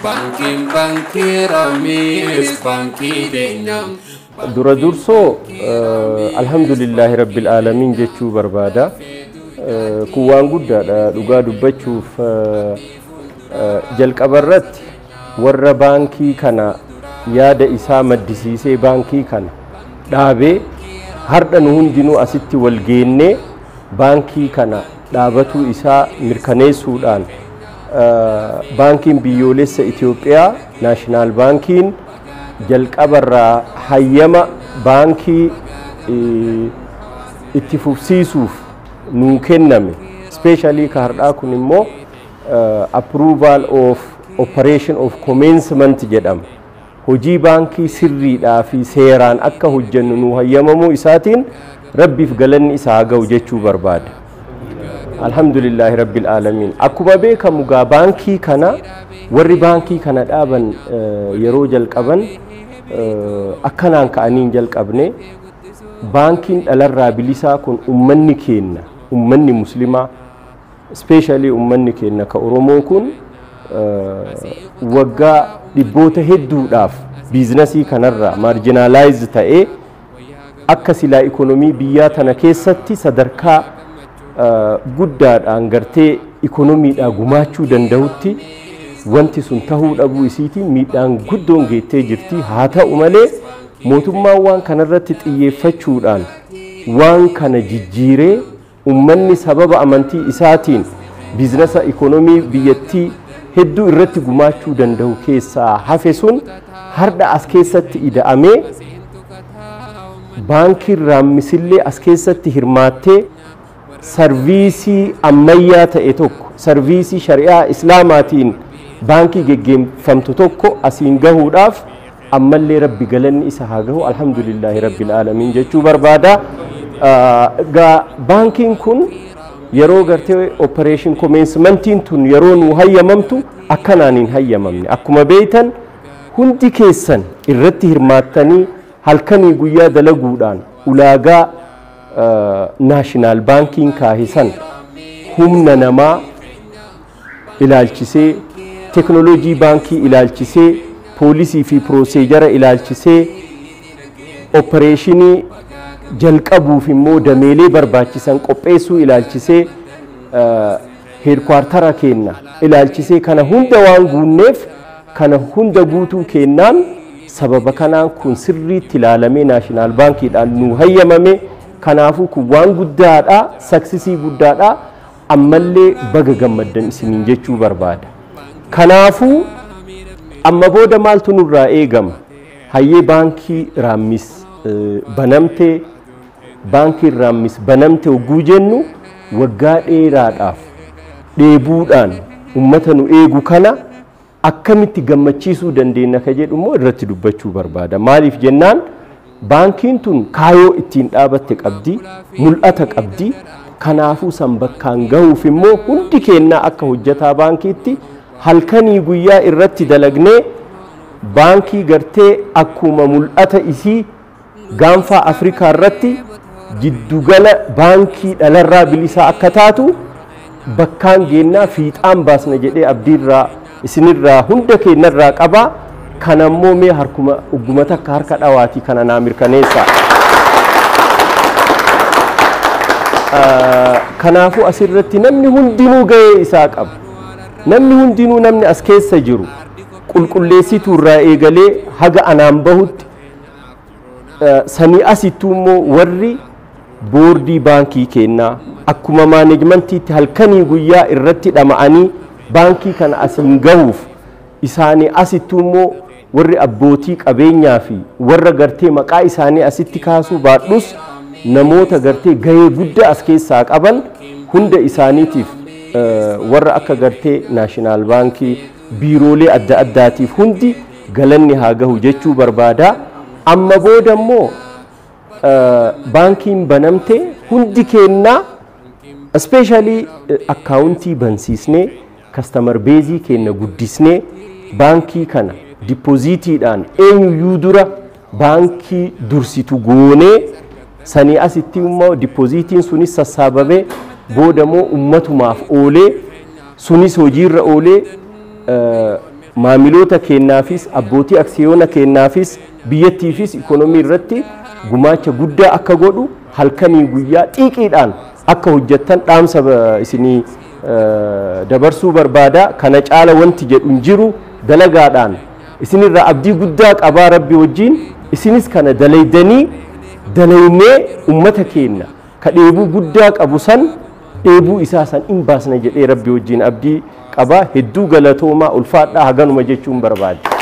Banki Ramis banki denyam. Dura durso alhamdulillahi rabbil alamin jechuu barbaada. Kuwaan guddaadha dhugaa dubbachuuf jalqabarratti warra baankii kana yaada isaa maddisiisee baankii kana dhaabee har'a nu hundinuu asitti wal geennee baankii kana dhaabatu isaa mirkaneessuudhaan bankiin biyyoolessa Itoophiyaa naashinaal bankiin jalqabarraa hayyama baankii itti fufsiisuuf nuu kenname especially ka har'aa kun immoo approval of operation of commencement jedhama hojii baankii sirriidhaa fi seeraan akka hojjennu nuu hayyamamuu isaatiin rabbiif galanni isaa ga'u jechuu barbaada. Alhamdulillahi rabbil alamin. Akkuma beekamu gaa baankii kana warri baankii kana dhaaban yeroo jalqaban akkanaan ka'aniin jalqabne bankiin dhalarraa bilisaa kun ummanni keenya ummanni muslimaa especially ummanni keenya ka Oromoo kun waggaa dhibboota hedduudhaaf biizinasii kanarraa marginalize ta'ee akka silaa ikonomii biyyaa tana keessatti sadarkaa guddaadhaan gartee ikonomiidhaa gumaachuu danda'utti wanti sun tahuu dhabuu isiitiin miidhaan guddoon geettee jirti. Haa ta'u malee mootummaan waan kanarratti xiyyeeffachuudhaan waan kana jijjiiree ummanni sababa amantii isaatiin biizinasa ikonomii biyyattii hedduu irratti gumaachuu danda'u keessaa hafe sun har'a as keessatti ida'amee baankiin raammisillee as keessatti hirmaattee sarviisii ammayyaa ta'e tokko sarviisii shari'aa islaamaatiin baankii geggeeffamtu tokko asiin gahuudhaaf ammallee rabbi galanni isa haa gahu alhamdulillahi rabbil alamin jechuu barbaada. Baankiin kun yeroo gartee operation commencementiin tun yeroo nu hayyamamtu akkanaan hin hayyamamne akkuma beeytan hundi keessan irratti hirmaattanii halkanii guyyaa dalaguudhaan ulaagaa naashinaal baankiin kaahisan humna namaa ilaalchisee teknoolojii baankii ilaalchisee poolisii fi pirooseejara ilaalchisee opereeshinii jalqabuuf immoo dameelee barbaachisan qopheessuu ilaalchisee heedkwaartara keenya ilaalchisee kana hunda waan guunneef kana hunda guutuu kennaan sababa kanaan kun sirriitti ilaalamee naashinaal baankiidhaan nu hayyamame. Kanaafuu kun waan guddaadha saksisii guddaadha ammallee baga gammaddan isiniin jechuu barbaada. Kanaafuu amma booda maaltu nurraa eegama hayyee baankii raammis banamtee baankiin raammis banamte hogguu jennu waggaa dheeraadhaaf dheebuudhaan ummata nu eegu kana akkamitti gammachiisuu dandeenya ka jedhu immoo irratti dubbachuu barbaada. Maaliif jennaan baankiin tun kaayoo ittiin dhaabatte qabdi mul'ata qabdi. Kanaafuu san bakkaan gahuuf immoo hundi keenya akka hojjetaa baankiitti halkanii guyyaa irratti dalagnee baankii gartee akkuma mul'ata isii gaanfa Afrikaa irratti jiddugala baankii dhalarraa bilisaa akka taatu bakkaan geennaa fiixaan baasna jedhee abdiirraa isinirraa hunda keenyarraa qabaa. Kanammoo mee harkuma uggumata akka harka dhawaatii kana naa mirkaneessa. Kanaafuu asirratti namni hundinuu gahee isaa qaba. Namni hundinuu namni as keessa jiru qulqulleessituu irraa eegalee haga anaan bahutti sanii asittuu immoo warri boordii baankii kennaa akkuma maanejmentiitti halkanii guyyaa irratti dhama'anii baankii kana asiin gahuuf isaanii asittuu immoo warri abbootii qabeenyaa fi warra gartee maqaa isaanii asitti kaasuu baadhus namoota gartee gahee guddaa as keessaa qaban hunda isaaniitiif warra akka gartee naashinaal baankii biiroolee adda addaatiif hundi galanni haa gahu jechuu barbaada. Amma booda immoo bankiin banamte hundi kennaa especially akkaawuntii bansiisnee customer base keenya guddisnee baankii kana depositiidhaan eenyuyyuu dura baankii dursitu goonee sanii asitti immoo depositiin sunis sassaabamee booda immoo ummatumaaf oolee sunis hojiirra oolee maamiloota kennaafis abbootii aksiyoona kennaafis biyyattiifis ikonomii irratti gumaacha guddaa akka godhu halkanii guyyaa xiiqiidhaan akka hojjettan dhaamsa isinii dabarsuu barbaada. Kana caala wanti jedhu hin jiru dalagaadhaan isinirraa abdii guddaa qabaa rabbi wajjin isinis kana dalaydanii dalaynee ummata keenya ka dheebuu guddaa qabu san dheebuu isaa san hin baasna jedhee rabbi wajjin abdii qabaa. Hedduu galatoomaa ulfaadhaa haganuma jechuun barbaada.